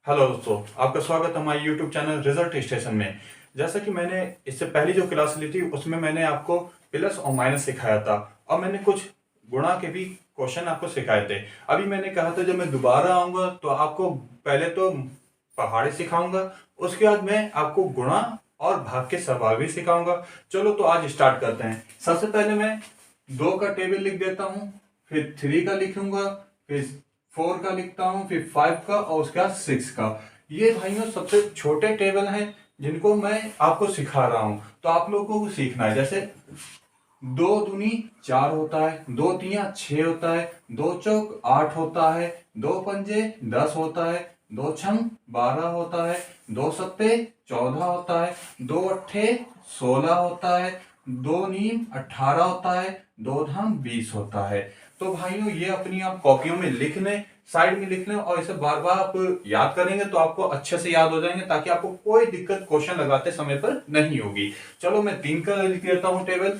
Hello दोस्तों, आपका स्वागत है हमारे YouTube चैनल रिजल्ट स्टेशन में। जैसा कि मैंने इससे पहली जो क्लास ली थी उसमें मैंने आपको प्लस और माइनस सिखाया था और मैंने कुछ गुणा के भी क्वेश्चन आपको सिखाए थे। अभी मैंने कहा था जब मैं दोबारा आऊंगा तो आपको पहले तो पहाड़ी सिखाऊंगा, उसके बाद मैं आपको गुणा और भाग के सवाल भी सिखाऊंगा। चलो तो आज स्टार्ट करते हैं। सबसे पहले मैं 2 का टेबल लिख देता हूँ, फिर 3 का लिखूंगा, फिर 4 का लिखता हूं, फिर 5 का और उसके बाद 6 का। ये भाइयों सबसे छोटे टेबल हैं जिनको मैं आपको सिखा रहा हूं, तो आप लोगों को सीखना है। जैसे 2 दूनी 4 होता है, 2 तिया 6 होता है, 2 चौक 8 होता है, 2 पंजे 10 होता है, 2 छंग 12 होता है, 2 सत्ते 14 होता है, 2 अट्ठे 16 होता है, 2 नीम 18 होता है, 2 धाम 20 होता है। तो भाइयों ये अपनी आप कॉपियों में लिख लें, साइड में लिख लें और इसे बार बार आप याद करेंगे तो आपको अच्छे से याद हो जाएंगे, ताकि आपको कोई दिक्कत क्वेश्चन लगाते समय पर नहीं होगी। चलो मैं 3 का लिख देता हूं टेबल।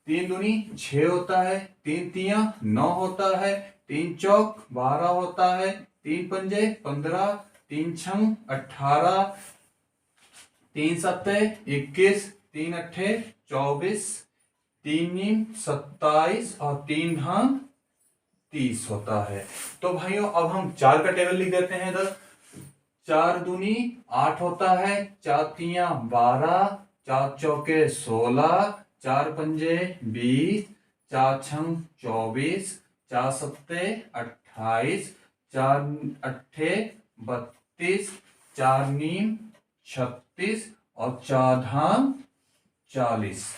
3 दूनी 6 होता है, 3 तिया 9 होता है, 3 चौक 12 होता है, 3 पंजे 15, 3 छंग 18, 3 सत्ते 21, 3 अट्ठे 24, 3 नीम 27 और 3 धाम 30 होता है। तो भाइयों अब हम 4 का टेबल लिख देते हैं इधर। 4 दूनी 8 होता है, 4 तिया 12, 4 चौके 16, 4 पंजे 20, 4 छंग 24, 4 सत्ते 28, 4 अट्ठे 32, 4 नीम 36 और 4 धाम 40।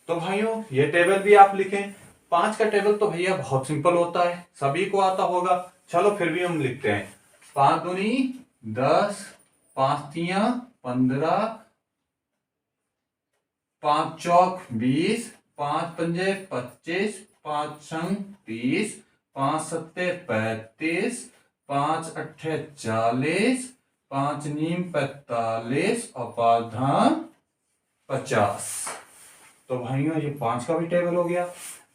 तो भाइयों ये टेबल भी आप लिखें। 5 का टेबल तो भैया बहुत सिंपल होता है, सभी को आता होगा। चलो फिर भी हम लिखते हैं। 5 दूनी 10, 5 तिया 15, 5 चौक 20, 5 पंजे 25, 5 छंग 30, 5 सत्ते 35, 5 अट्ठे 40, 5 नीम 45 और 5 धाम 50। तो भाइयों ये 5 का भी टेबल हो गया।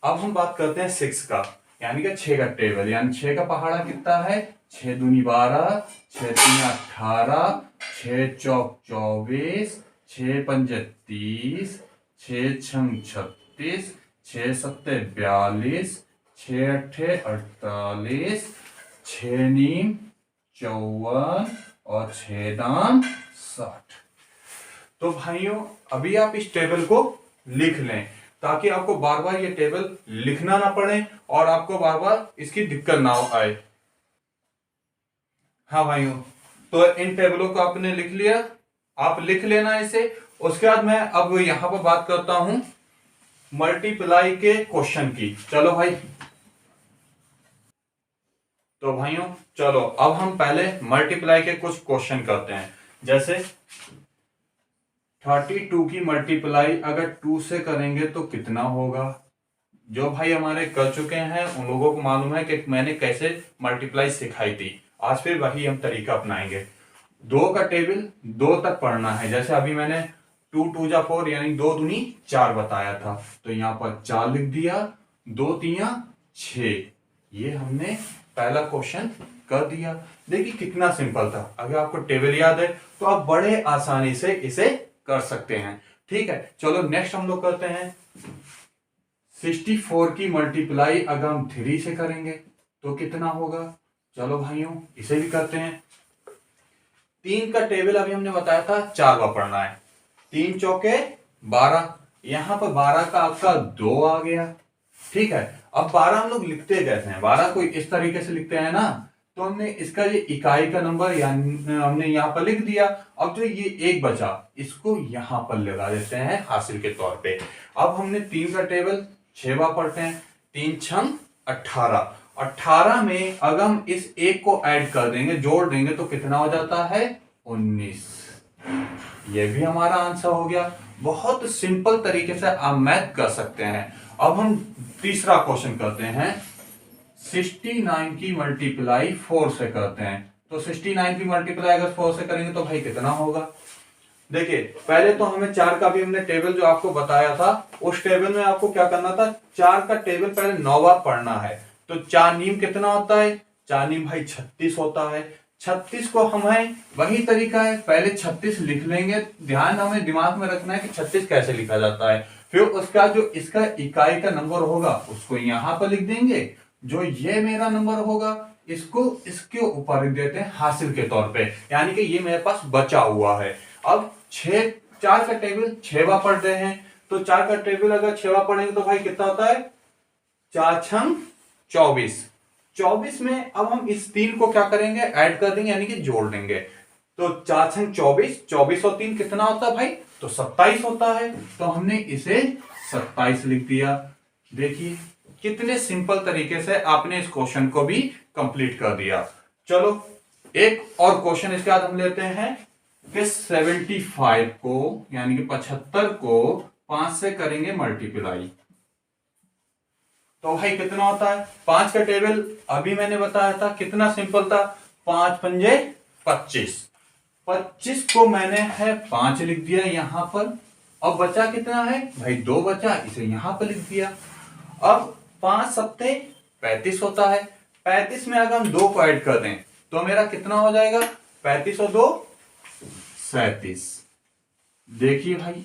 अब हम बात करते हैं 6 का, यानी कि 6 का टेबल। यानी 6 का पहाड़ा कितना है? 6 दूनी 12, 6 तिया 18, 6 चौक 24, 6 पंजे 30, 6 छंग 36, 6 सत्ते 42, 6 अट्ठे 48, 6 नीम 54 और 6 दाम 60। तो भाइयों अभी आप इस टेबल को लिख लें, ताकि आपको बार बार ये टेबल लिखना ना पड़े और आपको बार बार इसकी दिक्कत ना आए। हाँ भाइयों, तो इन टेबलों को आपने लिख लिया, आप लिख लेना इसे। उसके बाद मैं अब यहां पर बात करता हूं मल्टीप्लाई के क्वेश्चन की। चलो भाई, तो भाइयों चलो अब हम पहले मल्टीप्लाई के कुछ क्वेश्चन करते हैं। जैसे 32 की मल्टीप्लाई अगर 2 से करेंगे तो कितना होगा? जो भाई हमारे कर चुके हैं उन लोगों को मालूम है कि मैंने कैसे मल्टीप्लाई सिखाई थी। आज फिर वही हम तरीका अपनाएंगे। 2 का टेबल 2 तक पढ़ना है। जैसे अभी मैंने 2 2 जा 4 यानी 2 दूनी 4 बताया था, तो यहाँ पर 4 लिख दिया। 2 तिया 6, ये हमने पहला क्वेश्चन कर दिया। देखिए कितना सिंपल था। अगर आपको टेबल याद है तो आप बड़े आसानी से इसे कर सकते हैं। ठीक है, चलो नेक्स्ट हम लोग करते हैं 64 की मल्टीप्लाई अगर हम 3 से करेंगे तो कितना होगा? चलो भाइयों इसे भी करते हैं। 3 का टेबल अभी हमने बताया था 4 बार पढ़ना है। 3 चौके 12, यहां पर 12 का आपका 2 आ गया। ठीक है, अब 12 हम लोग लिखते कैसे हैं? 12 को इस तरीके से लिखते हैं ना, तो हमने इसका ये इकाई का नंबर हमने यहाँ पर लिख दिया। अब जो ये 1 बचा इसको यहाँ पर लगा देते हैं हासिल के तौर पे। अब हमने 3 का टेबल 6 बार पढ़ते हैं। 3 छंग 18, 18 में अगर हम इस 1 को ऐड कर देंगे, जोड़ देंगे तो कितना हो जाता है? 19। ये भी हमारा आंसर हो गया। बहुत सिंपल तरीके से आप मैथ कर सकते हैं। अब हम तीसरा क्वेश्चन करते हैं। 69 की मल्टीप्लाई 4 से करते हैं। तो 69 की मल्टीप्लाई अगर 4 से करेंगे तो भाई कितना होगा? देखिए पहले तो हमें 4 का भी हमने टेबल जो आपको बताया था, उस टेबल में आपको क्या करना था? 4 का टेबल पहले 9 बार पढ़ना है। तो 4 नीम कितना होता है? 4 नीम भाई 36 होता है। 36 को हमें वही तरीका है, पहले 36 लिख लेंगे। ध्यान हमें दिमाग में रखना है कि 36 कैसे लिखा जाता है। फिर उसका जो इसका इकाई का नंबर होगा उसको यहां पर लिख देंगे। जो ये मेरा नंबर होगा इसको इसके ऊपर लिख देते हैं हासिल के तौर पे, यानी कि ये मेरे पास बचा हुआ है। अब 4 का टेबल 6 बार पढ़ रहे हैं, तो 4 का टेबल अगर 6 बार पढ़ेंगे तो भाई कितना होता है, 4 छंग 24। 24 में अब हम इस 3 को क्या करेंगे, ऐड कर देंगे, यानी कि जोड़ देंगे। तो 4 छंग 24, 24 और 3 कितना होता है भाई, तो 27 होता है। तो हमने इसे 27 लिख दिया। देखिए कितने सिंपल तरीके से आपने इस क्वेश्चन को भी कंप्लीट कर दिया। चलो एक और क्वेश्चन इसके बाद हम लेते हैं कि 75 को यानी कि 75 को 5 से करेंगे मल्टीप्लाई, तो भाई कितना होता है। 5 का टेबल अभी मैंने बताया था, कितना सिंपल था, 5 पंजे 25। 25 को मैंने है 5 लिख दिया यहां पर। अब बचा कितना है भाई, 2 बचा, इसे यहां पर लिख दिया। अब 5 सत्ते 35 होता है। 35 में अगर हम 2 को ऐड कर दें तो मेरा कितना हो जाएगा, 35 और 2 37। देखिए भाई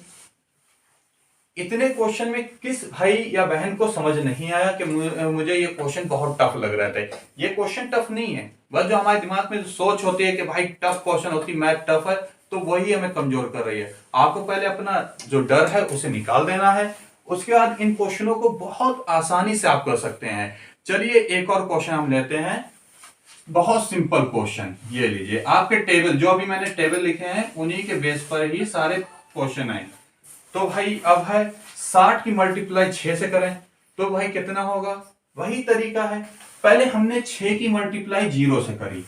इतने क्वेश्चन में किस भाई या बहन को समझ नहीं आया कि मुझे ये क्वेश्चन बहुत टफ लग रहा था। ये क्वेश्चन टफ नहीं है, बस जो हमारे दिमाग में जो सोच होती है कि भाई टफ क्वेश्चन होती, मैथ टफ है, तो वही हमें कमजोर कर रही है। आपको पहले अपना जो डर है उसे निकाल देना है, उसके बाद इन क्वेश्चनों को बहुत आसानी से आप कर सकते हैं। चलिए एक और क्वेश्चन हम लेते हैं, बहुत सिंपल क्वेश्चन। ये लीजिए आपके टेबल, जो अभी मैंने टेबल लिखे हैं उन्हीं के बेस पर ही सारे क्वेश्चन आए। तो भाई अब है 60 की मल्टीप्लाई 6 से करें तो भाई कितना होगा, वही तरीका है। पहले हमने 6 की मल्टीप्लाई 0 से करी,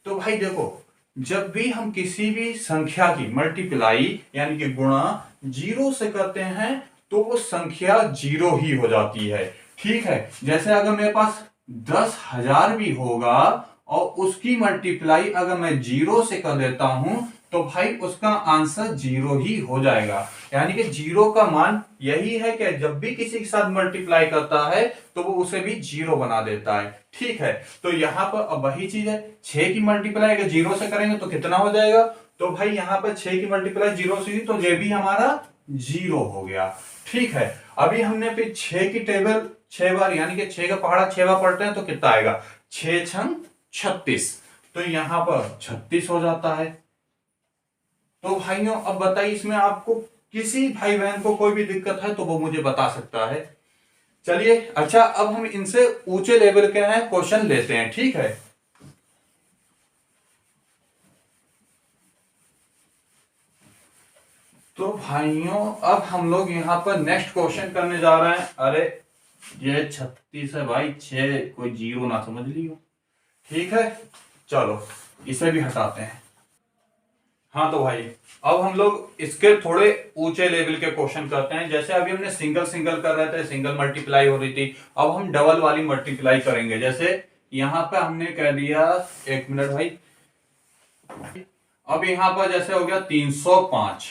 तो भाई देखो जब भी हम किसी भी संख्या की मल्टीप्लाई यानी कि गुणा 0 से करते हैं तो वो संख्या 0 ही हो जाती है। ठीक है, जैसे अगर मेरे पास 10,000 भी होगा और उसकी मल्टीप्लाई अगर मैं 0 से कर देता हूं तो भाई उसका आंसर 0 ही हो जाएगा। यानी कि 0 का मान यही है कि जब भी किसी के साथ मल्टीप्लाई करता है तो वो उसे भी 0 बना देता है। ठीक है, तो यहां पर अब वही चीज है, 6 की मल्टीप्लाई अगर 0 से करेंगे तो कितना हो जाएगा, तो भाई यहां पर 6 की मल्टीप्लाई 0 से हुई तो ये भी हमारा 0 हो गया। ठीक है, अभी हमने फिर 6 की टेबल 6 बार यानी कि 6 का पहाड़ा 6 बार पढ़ते हैं तो कितना आएगा, 6 छंग 36, तो यहां पर 36 हो जाता है। तो भाइयों अब बताइए इसमें आपको किसी भाई बहन को कोई भी दिक्कत है तो वो मुझे बता सकता है। चलिए अच्छा अब हम इनसे ऊंचे लेवल के हैं क्वेश्चन लेते हैं। ठीक है, तो भाइयों अब हम लोग यहां पर नेक्स्ट क्वेश्चन करने जा रहे हैं। अरे ये 36 है भाई, 6 कोई 0 ना समझ लियो। ठीक है, चलो इसे भी हटाते हैं। हाँ तो भाई अब हम लोग इसके थोड़े ऊंचे लेवल के क्वेश्चन करते हैं। जैसे अभी हमने सिंगल सिंगल कर रहे थे, सिंगल मल्टीप्लाई हो रही थी, अब हम डबल वाली मल्टीप्लाई करेंगे। जैसे यहां पे हमने कह दिया, एक मिनट भाई, अब यहां पर जैसे हो गया 305।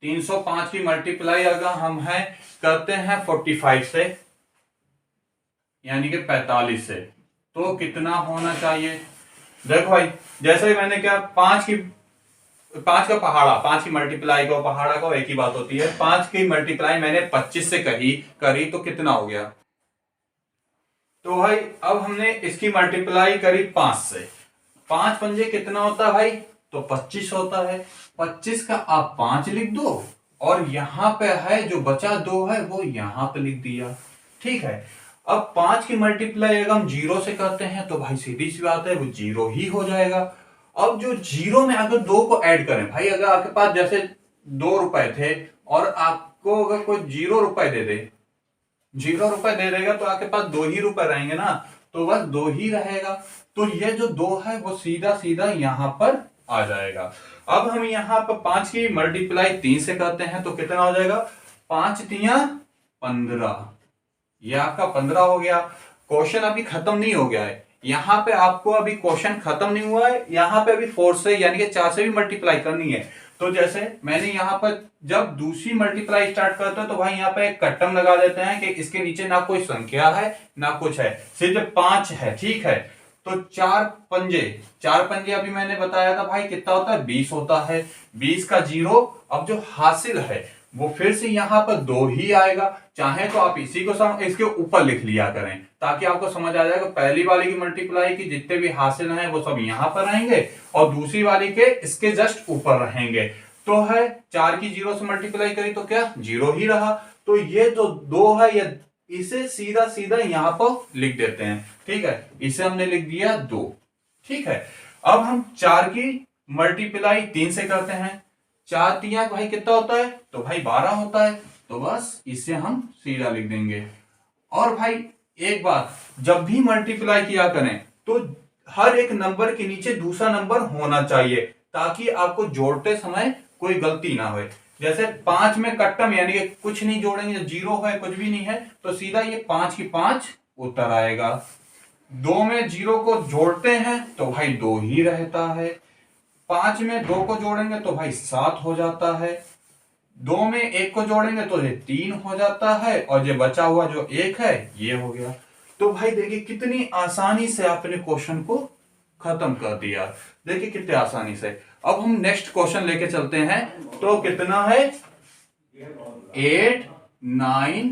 305 की मल्टीप्लाई अगर हम है करते हैं 45 से यानी कि 45 से, तो कितना होना चाहिए। देखो भाई जैसे मैंने क्या 5 का पहाड़ा, 5 की मल्टीप्लाई को पहाड़ा को एक ही बात होती है। 5 की मल्टीप्लाई मैंने 25 से करी तो कितना हो गया, तो भाई अब हमने इसकी मल्टीप्लाई करी 5 से। 5 पंजे कितना होता है भाई, तो 25 होता है। 25 का आप 5 लिख दो और यहां पे है जो बचा 2 है वो यहां पे लिख दिया। ठीक है, अब 5 की मल्टीप्लाई अगर हम 0 से करते हैं तो भाई सीधी सी बात है वो 0 ही हो जाएगा। अब जो 0 में अगर 2 को ऐड करें, भाई अगर आपके पास जैसे 2 रुपए थे और आपको अगर कोई 0 रुपए दे दे, 0 रुपए दे देगा तो आपके पास 2 ही रुपए रहेंगे ना, तो बस 2 ही रहेगा। तो ये जो 2 है वो सीधा सीधा यहां पर आ जाएगा। अब हम यहां पर 5 की मल्टीप्लाई 3 से करते हैं तो कितना हो जाएगा, 5 तिया 15, ये आपका 15 हो गया। क्वेश्चन अभी खत्म नहीं हो गया है, यहां पे आपको अभी क्वेश्चन खत्म नहीं हुआ है, यहां पे अभी 4 से यानी कि 4 से भी मल्टीप्लाई करनी है। तो जैसे मैंने यहां पर जब दूसरी मल्टीप्लाई स्टार्ट करते हैं तो भाई यहां पे एक कट्टम लगा देते हैं कि इसके नीचे ना कोई संख्या है ना कुछ है, सिर्फ 5 है। ठीक है, तो चार पंजे अभी मैंने बताया था भाई कितना होता है, 20 होता है। 20 का जीरो, अब जो हासिल है वो फिर से यहाँ पर 2 ही आएगा। चाहे तो आप इसी को इसके ऊपर लिख लिया करें ताकि आपको समझ आ जाएगा। पहली वाली की मल्टीप्लाई की जितने भी हासिल हैं वो सब यहाँ पर रहेंगे और दूसरी वाली के इसके जस्ट ऊपर रहेंगे। तो है 4 की 0 से मल्टीप्लाई करी तो क्या 0 ही रहा। तो ये जो 2 है ये इसे सीधा सीधा यहां पर लिख देते हैं। ठीक है, इसे हमने लिख दिया 2। ठीक है, अब हम 4 की मल्टीप्लाई 3 से करते हैं। 4 तिया भाई कितना होता है, तो भाई 12 होता है। तो बस इसे हम सीधा लिख देंगे। और भाई एक बात, जब भी मल्टीप्लाई किया करें तो हर एक नंबर के नीचे दूसरा नंबर होना चाहिए ताकि आपको जोड़ते समय कोई गलती ना हो। जैसे 5 में कट्टम यानी कि कुछ नहीं जोड़ेंगे, 0 है कुछ भी नहीं है, तो सीधा ये 5 की 5 उत्तर आएगा। 2 में 0 को जोड़ते हैं तो भाई 2 ही रहता है। 5 में 2 को जोड़ेंगे तो भाई 7 हो जाता है। 2 में 1 को जोड़ेंगे तो ये 3 हो जाता है और ये बचा हुआ जो 1 है ये हो गया। तो भाई देखिए कितनी आसानी से आपने क्वेश्चन को खत्म कर दिया। देखिए कितने आसानी से। अब हम नेक्स्ट क्वेश्चन लेके चलते हैं। तो कितना है, 8 9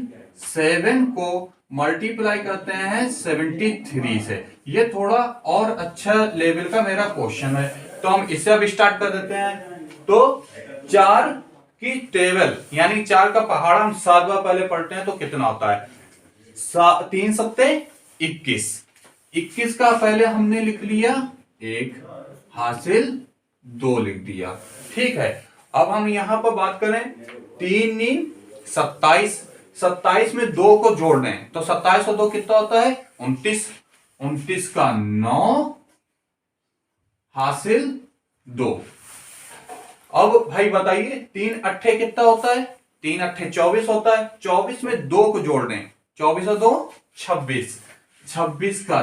7 को मल्टीप्लाई करते हैं 73 से। ये थोड़ा और अच्छा लेवल का मेरा क्वेश्चन है, तो हम इससे अब स्टार्ट कर देते हैं। तो 4 की टेबल यानी 4 का पहाड़ हम 7 बार पहले पढ़ते हैं तो कितना होता है, 3 सत्ते 21। 21 का पहले हमने लिख लिया 1, हासिल 2 लिख दिया। ठीक है, अब हम यहां पर बात करें 3 नी 27। 27 में 2 को जोड़ दें तो 27 और 2 कितना होता है 29। 29 का 9 हासिल 2। अब भाई बताइए 3 अट्ठे कितना होता है, 3 अट्ठे 24 होता है। 24 में 2 को जोड़ दें, 24 और 2 26। 26 का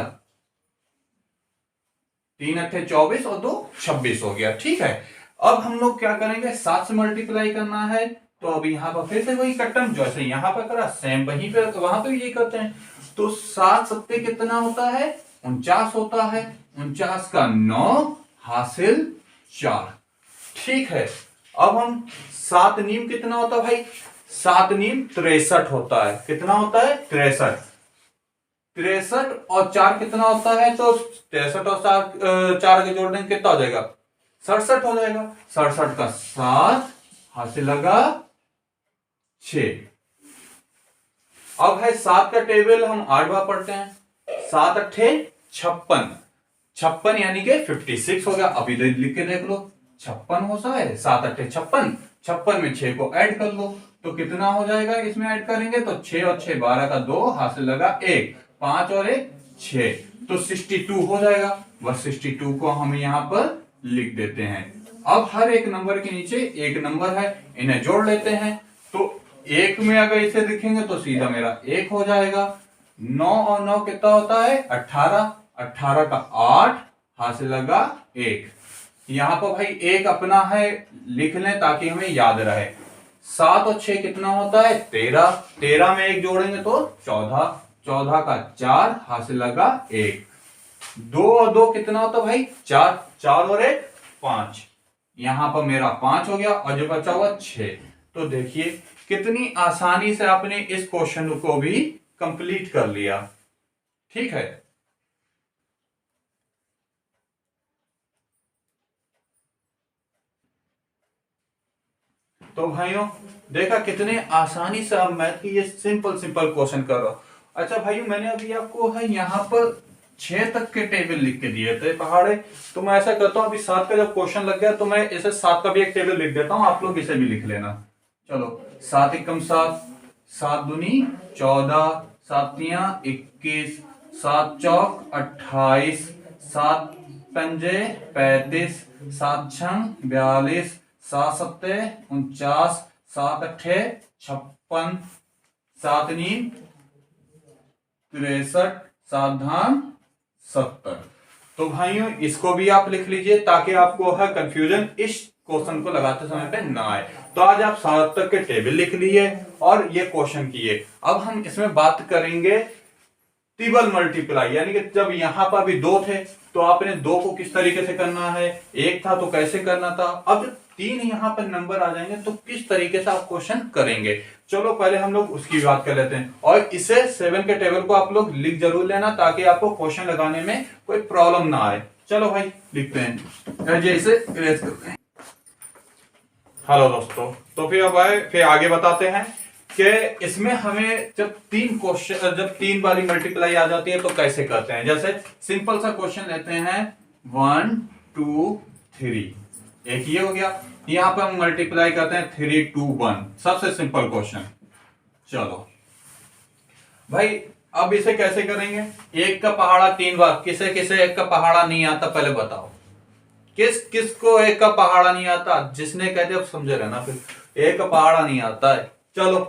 3 अट्ठे 24 और 2 26 हो गया। ठीक है, अब हम लोग क्या करेंगे, 7 से मल्टीप्लाई करना है। तो अब यहां पर फिर से वही कट्टम जैसे यहां पर करा सेम वहीं पे वहां पे भी यही करते हैं। तो 7 सत्ते कितना होता है 49 होता है। 49 का 9 हासिल 4। ठीक है, अब हम 7 नीम कितना होता है भाई, 7 नीम 63 होता है। कितना होता है 63। 63 और 4 कितना होता है, तो 63 और 4 के जोड़ देंगे कितना हो जाएगा 67 हो जाएगा। 67 का 7 हासिल लगा 6। अब है 7 का टेबल हम 8 बार पढ़ते हैं। 7 अट्ठे 56। 56 यानी कि 56 हो गया। अभी लिख के देख लो 56 होता है। 7 अट्ठे 56। 56 में 6 को ऐड कर लो तो कितना हो जाएगा, इसमें ऐड करेंगे तो 6 और 6 12 का 2 हासिल लगा 1। 5 और 1 6 तो 62 हो जाएगा। बस 62 को हम यहां पर लिख देते हैं। अब हर एक नंबर के नीचे एक नंबर है, इन्हें जोड़ लेते हैं। तो 1 में अगर इसे लिखेंगे तो सीधा मेरा 1 हो जाएगा। 9 और 9 कितना होता है 18। 18 का 8 हासिल लगा 1। यहां पर भाई 1 अपना है लिख लें ताकि हमें याद रहे। 7 और 6 कितना होता है 13। 13 में 1 जोड़ेंगे तो 14। 14 का 4 हासिल लगा 1। 2 और 2 कितना होता है भाई 4। 4 और 1 5। यहां पर मेरा 5 हो गया और जो बचा हुआ 6। तो देखिए कितनी आसानी से आपने इस क्वेश्चन को भी कंप्लीट कर लिया। ठीक है, तो भाइयों देखा कितने आसानी से आप मैथ की ये सिंपल क्वेश्चन कर रहा हूं। अच्छा भाइयों मैंने अभी आपको है यहाँ पर 6 तक के टेबल लिख के दिए थे पहाड़े। तो मैं ऐसा करता हूँ अभी 7 का जब क्वेश्चन लग गया तो मैं इसे 7 का भी एक टेबल लिख देता हूँ, आप लोग इसे भी लिख लेना। चलो 7 एकम 7, 7 दूनी 14, 7 तिया 21, 7 चौक 28, 7 पंजे 35, 7 छंग 42, 7 सत्ते 49, 7 अट्ठे 56, 7 नीम 63, 7 धाम 70। तो भाइयों इसको भी आप लिख लीजिए ताकि आपको है कंफ्यूजन इस क्वेश्चन को लगाते समय पे ना आए। तो आज आप 7 तक के टेबल लिख लिए और ये क्वेश्चन किए। अब हम इसमें बात करेंगे मल्टीपल मल्टीप्लाई, यानी कि जब यहां पर भी दो थे तो आपने दो को किस तरीके से करना है, एक था तो कैसे करना था, अब जब तीन यहां पर नंबर आ जाएंगे तो किस तरीके से आप क्वेश्चन करेंगे। चलो पहले हम लोग उसकी बात कर लेते हैं, और इसे 7 के टेबल को आप लोग लिख जरूर लेना ताकि आपको क्वेश्चन लगाने में कोई प्रॉब्लम ना आए। चलो भाई लिखते हैं, जैसे इरेज करते हैं। हेलो दोस्तों, तो फिर आगे बताते हैं कि इसमें हमें जब तीन वाली मल्टीप्लाई आ जाती है तो कैसे करते हैं। जैसे सिंपल सा क्वेश्चन लेते हैं 1 2 3, एक ये हो गया, यहां पर हम मल्टीप्लाई करते हैं 3 2 1, सबसे सिंपल क्वेश्चन। चलो भाई अब इसे कैसे करेंगे, एक का पहाड़ा 3 बार, किसे किसे एक का पहाड़ा नहीं आता पहले बताओ, किस किस को एक का पहाड़ा नहीं आता, जिसने कह दिया समझे रहना, फिर एक का पहाड़ा नहीं आता है। चलो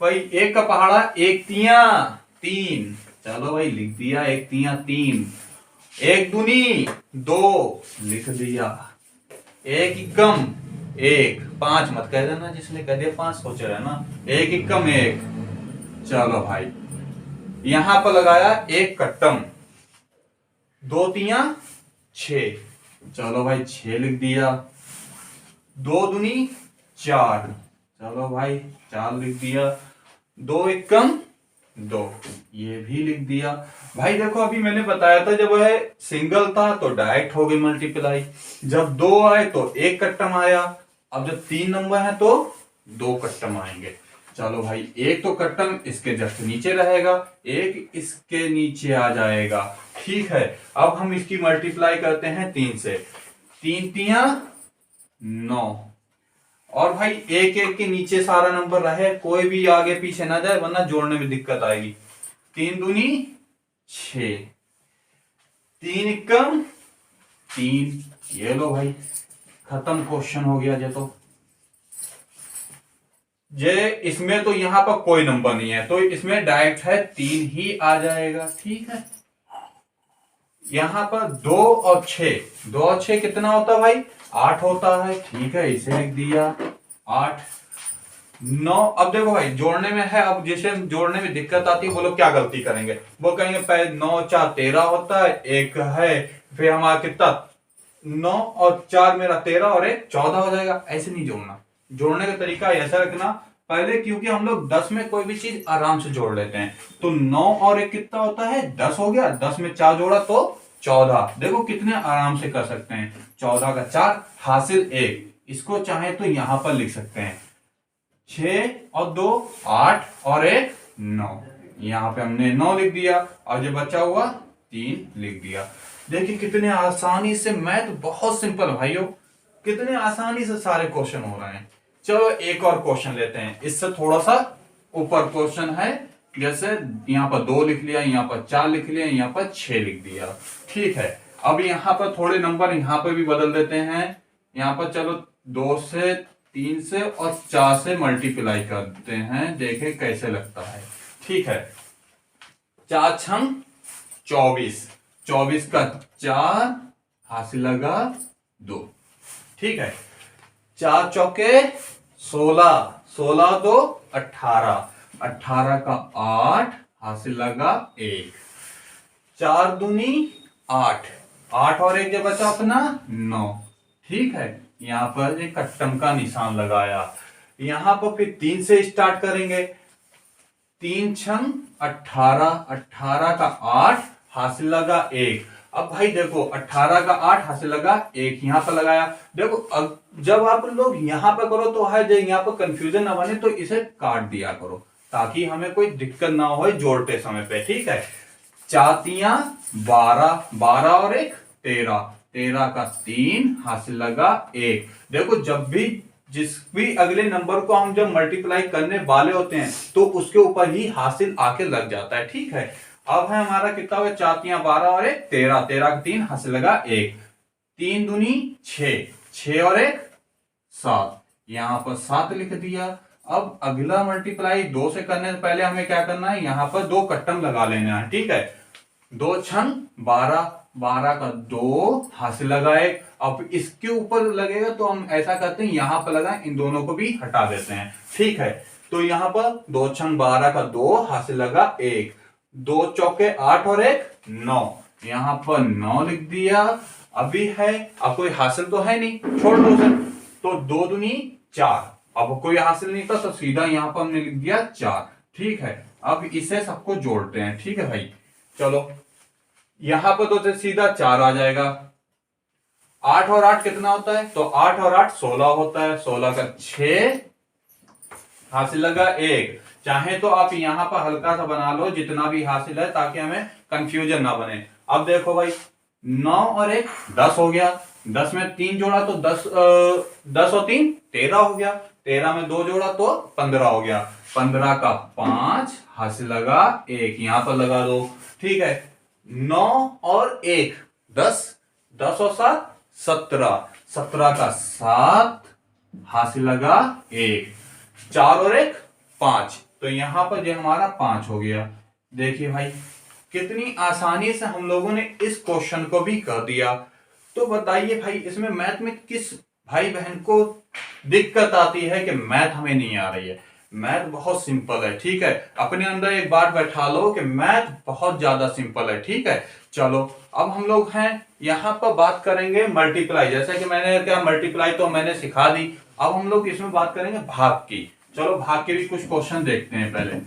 भाई एक का पहाड़ा एक तिया 3, चलो भाई लिख दिया एक तिया 3, एक दूनी 2 लिख दिया, एक इक्कम 1, 5 मत कह देना, जिसने कह दिया 5 सोच रहे ना, एक इक्कम 1। चलो भाई यहां पर लगाया एक कट्टम, 2 तिया 6, चलो भाई 6 लिख दिया, 2 दूनी 4, चलो भाई 4 लिख दिया, 2 एकम 2, ये भी लिख दिया। भाई देखो अभी मैंने बताया था जब वह सिंगल था तो डायरेक्ट हो गई मल्टीप्लाई, जब 2 आए तो एक कट्टम आया, अब जब 3 नंबर है तो 2 कट्टम आएंगे। चलो भाई एक तो कट्टम इसके जस्ट नीचे रहेगा, एक इसके नीचे आ जाएगा, ठीक है। अब हम इसकी मल्टीप्लाई करते हैं 3 से, 3 तिया 9, और भाई एक एक के नीचे सारा नंबर रहे, कोई भी आगे पीछे ना जाए वरना जोड़ने में दिक्कत आएगी। 3 दूनी 6, 3 एकम 3, ये लो भाई खत्म क्वेश्चन हो गया। जे इसमें तो यहां पर कोई नंबर नहीं है तो इसमें डायरेक्ट है 3 ही आ जाएगा, ठीक है। यहां पर 2 और 6, 2 और 6 कितना होता है भाई, 8 होता है, ठीक है, इसे लिख दिया 8 9। अब देखो भाई जोड़ने में है, अब जैसे जोड़ने में दिक्कत आती है वो लोग क्या गलती करेंगे, वो कहेंगे पहले 9 4 13 होता है, एक है फिर हमारा कितना 9 और 4 मेरा 13 और एक 14 हो जाएगा। ऐसे नहीं जोड़ना, जोड़ने का तरीका ऐसा रखना पहले, क्योंकि हम लोग 10 में कोई भी चीज आराम से जोड़ लेते हैं, तो 9 और एक कितना होता है 10 हो गया, 10 में 4 जोड़ा तो 14, देखो कितने आराम से कर सकते हैं, 14 का 4 हासिल 1, इसको चाहे तो यहां पर लिख सकते हैं 6 और 2 8 और 1 9, यहां पे हमने 9 लिख दिया, और जो बचा हुआ 3 लिख दिया। देखिए कितने आसानी से, मैथ बहुत सिंपल भाइयों, कितने आसानी से सारे क्वेश्चन हो रहे हैं। चलो एक और क्वेश्चन लेते हैं, इससे थोड़ा सा ऊपर क्वेश्चन है, जैसे यहाँ पर 2 लिख लिया, यहाँ पर 4 लिख लिया, यहाँ पर 6 लिख दिया, ठीक है। अब यहाँ पर थोड़े नंबर यहाँ पर भी बदल देते हैं, यहाँ पर चलो 2 से 3 से और 4 से मल्टीप्लाई करते हैं, देखें कैसे लगता है, ठीक है। 4 छंग 24, 24 का 4 हासिल लगा 2, ठीक है। 4 चौके 16, 16 2 18, 18 का 8 हासिल लगा 1, 4 दूनी 8, 8 और 1 जो बचा अपना 9, ठीक है। यहां पर एक कट्टम का निशान लगाया, यहां पर फिर 3 से स्टार्ट करेंगे, 3 छंग 18, 18 का 8 हासिल लगा 1। अब भाई देखो 18 का 8 हासिल लगा 1, यहां पर लगाया, देखो अब जब आप लोग यहां पर करो तो है, जब यहां पर कंफ्यूजन ना बने तो इसे काट दिया करो ताकि हमें कोई दिक्कत ना हो जोड़ते समय पे, ठीक है। 4 तिया 12, 12 और 1 13, 13 का 3 हासिल लगा 1। देखो जब भी जिस भी अगले नंबर को हम जब मल्टीप्लाई करने वाले होते हैं तो उसके ऊपर ही हासिल आके लग जाता है, ठीक है। अब है हमारा कितना हुआ, 4 तिया 12 और 1 13, 13 का 3 हासिल लगा 1, 3 दूनी 6, 6 और 1 7, यहां पर 7 लिख दिया। अब अगला मल्टीप्लाई 2 से करने से पहले हमें क्या करना है, यहां पर 2 कट्टम लगा लेना है, ठीक है। 2 छंग 12, 12 का 2 हासिल लगा 1, अब इसके ऊपर लगेगा तो हम ऐसा करते हैं यहां पर लगाएं, इन दोनों को भी हटा देते हैं, ठीक है। तो यहां पर 2 छंग 12 का 2 हासिल लगा 1, दो चौके 8 और एक 9, यहां पर 9 लिख दिया। अभी है, अब कोई हासिल तो है नहीं, छोड़ दो उसे, तो 2 दूनी 4। अब कोई हासिल नहीं था तो सीधा यहां पर हमने लिख दिया 4। ठीक है, अब इसे सबको जोड़ते हैं। ठीक है भाई, चलो यहां पर तो सीधा 4 आ जाएगा। 8 और 8 कितना होता है, तो 8 और 8 16 होता है। 16 का 6 हासिल लगा 1। चाहे तो आप यहां पर हल्का सा बना लो जितना भी हासिल है, ताकि हमें कंफ्यूजन ना बने। अब देखो भाई, 9 और 1 10 हो गया। 10 में 3 जोड़ा तो 10, 10 और 3 13 हो गया। 13 में 2 जोड़ा तो 15 हो गया। 15 का 5 हासिल लगा 1, यहां पर लगा दो। ठीक है, 9 और 1 10, 10 और 7 17, 17 का 7 हासिल लगा 1, 4 और 1 5, तो यहां पर जो हमारा 5 हो गया। देखिए भाई, कितनी आसानी से हम लोगों ने इस क्वेश्चन को भी कर दिया। तो बताइए भाई, इसमें मैथ में किस भाई बहन को दिक्कत आती है कि मैथ हमें नहीं आ रही है। मैथ बहुत सिंपल है। ठीक है, अपने अंदर एक बात बैठा लो कि मैथ बहुत ज्यादा सिंपल है। ठीक है, चलो अब हम लोग हैं यहां पर बात करेंगे मल्टीप्लाई। जैसे कि मैंने क्या, मल्टीप्लाई तो मैंने सिखा दी, अब हम लोग इसमें बात करेंगे भाग की। चलो भाग के भी कुछ क्वेश्चन देखते हैं पहले।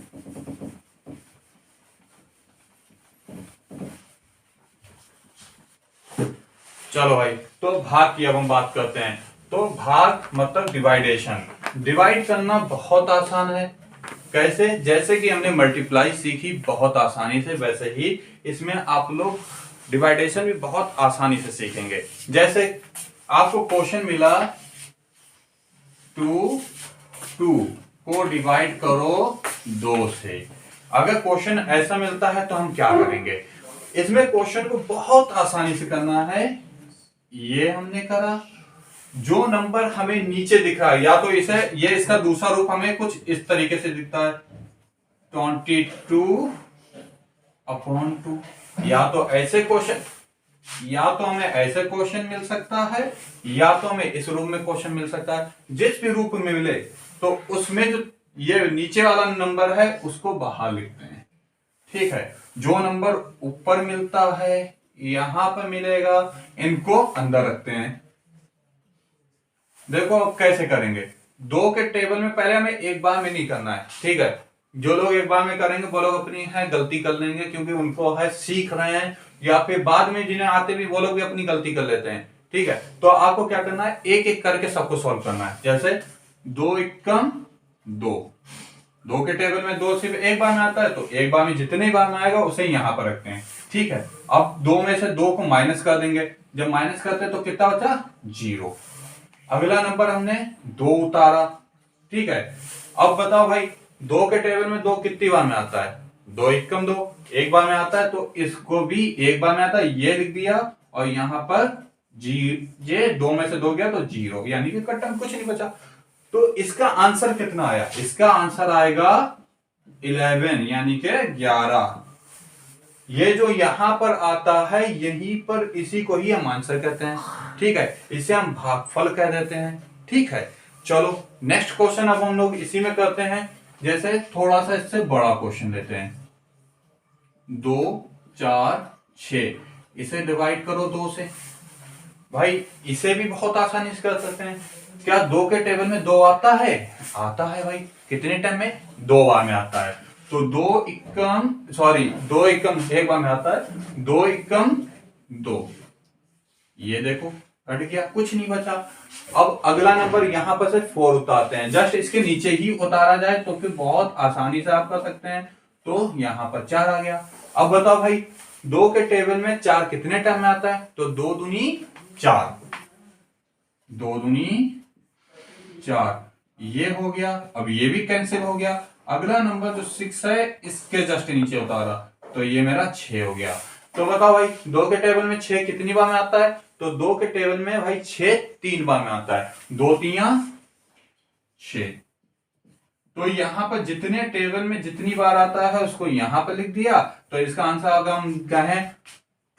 चलो भाई, तो भाग की अब हम बात करते हैं। तो भाग मतलब डिवाइडेशन। डिवाइड करना बहुत आसान है। कैसे, जैसे कि हमने मल्टीप्लाई सीखी बहुत आसानी से, वैसे ही इसमें आप लोग डिवाइडेशन भी बहुत आसानी से सीखेंगे। जैसे आपको क्वेश्चन मिला 2 2 को डिवाइड करो 2 से। अगर क्वेश्चन ऐसा मिलता है तो हम क्या करेंगे, इसमें क्वेश्चन को बहुत आसानी से करना है। ये हमने करा, जो नंबर हमें नीचे दिख रहा है, या तो इसे, ये इसका दूसरा रूप हमें कुछ इस तरीके से दिखता है 22/2, या तो ऐसे क्वेश्चन, या तो हमें ऐसे क्वेश्चन मिल सकता है, या तो हमें इस रूप में क्वेश्चन मिल सकता है। जिस भी रूप में मिले तो उसमें जो ये नीचे वाला नंबर है उसको बाहर लिखते हैं। ठीक है, जो नंबर ऊपर मिलता है यहां पर मिलेगा, इनको अंदर रखते हैं। देखो अब कैसे करेंगे, 2 के टेबल में पहले हमें एक बार में नहीं करना है। ठीक है, जो लोग एक बार में करेंगे वो लोग अपनी है गलती कर लेंगे, क्योंकि उनको है सीख रहे हैं, या फिर बाद में जिन्हें आते भी वो लोग भी अपनी गलती कर लेते हैं। ठीक है, तो आपको क्या करना है, एक एक करके सबको सॉल्व करना है। जैसे 2 एकम 2, 2 के टेबल में 2 सिर्फ एक बार में आता है, तो एक बार में जितने बार में आएगा उसे यहां पर रखते हैं। ठीक है, अब 2 में से 2 को माइनस कर देंगे। जब माइनस करते हैं तो कितना बचा, 0। अगला नंबर हमने 2 उतारा। ठीक है, अब बताओ भाई, 2 के टेबल में 2 कितनी बार में आता है, 2 एकम 2 एक बार में आता है, तो इसको भी एक बार में आता है, ये लिख दिया। और यहां पर ये 2 में से 2 गया तो 0, यानी कि कट्टा कुछ नहीं बचा। तो इसका आंसर कितना आया, इसका आंसर आएगा 11, यानी कि 11। ये जो यहां पर आता है यहीं पर, इसी को ही हम आंसर कहते हैं। ठीक है, इसे हम भागफल कह देते हैं। ठीक है, चलो नेक्स्ट क्वेश्चन अब हम लोग इसी में करते हैं। जैसे थोड़ा सा इससे बड़ा क्वेश्चन लेते हैं, 2 4 6, इसे डिवाइड करो 2 से। भाई इसे भी बहुत आसानी से कर सकते हैं। क्या 2 के टेबल में 2 आता है, आता है भाई, कितने टाइम में, 2 बार में आता है। तो 2 एकम एक बार में आता है, 2 एकम 2, ये देखो कट गया, कुछ नहीं बचा। अब अगला नंबर यहां पर से 4 उतारते हैं, जस्ट इसके नीचे ही उतारा जाए तो फिर बहुत आसानी से आप कर सकते हैं। तो यहां पर 4 आ गया। अब बताओ भाई, 2 के टेबल में 4 कितने टाइम में आता है, तो 2 दूनी 4, 2 दूनी 4, ये हो गया। अब ये भी कैंसिल हो गया। अगला नंबर जो 6 है इसके जस्ट नीचे उतारा, तो ये मेरा 6 हो गया। तो बताओ भाई, 2 के टेबल में 6 कितनी बार में आता है, तो 2 के टेबल में भाई 6 3 बार में आता है, 2 3 6। तो यहां पर जितने टेबल में जितनी बार आता है उसको यहां पर लिख दिया। तो इसका आंसर अगर हम कहें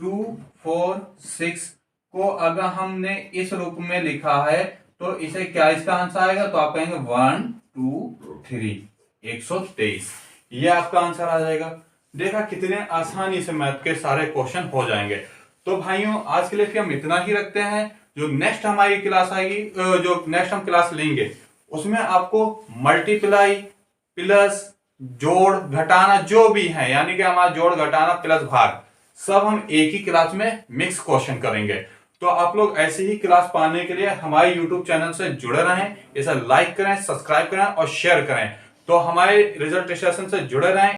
2 4 6 को अगर हमने इस रूप में लिखा है तो इसे क्या, इसका आंसर आएगा, तो आप कहेंगे 1 2 3 123, ये आपका आंसर आ जाएगा। देखा कितने आसानी से मैथ के सारे क्वेश्चन हो जाएंगे। तो भाइयों आज के लिए हम इतना ही रखते हैं। जो नेक्स्ट हमारी क्लास आएगी, जो नेक्स्ट हम क्लास लेंगे उसमें आपको मल्टीप्लाई प्लस जोड़ घटाना जो भी है, यानी कि हमारा जोड़ घटाना प्लस भाग सब हम एक ही क्लास में मिक्स क्वेश्चन करेंगे। तो आप लोग ऐसे ही क्लास पाने के लिए हमारे YouTube चैनल से जुड़े रहें, इसे लाइक करें, सब्सक्राइब करें और शेयर करें। तो हमारे रिजल्ट सेशन से जुड़े रहें।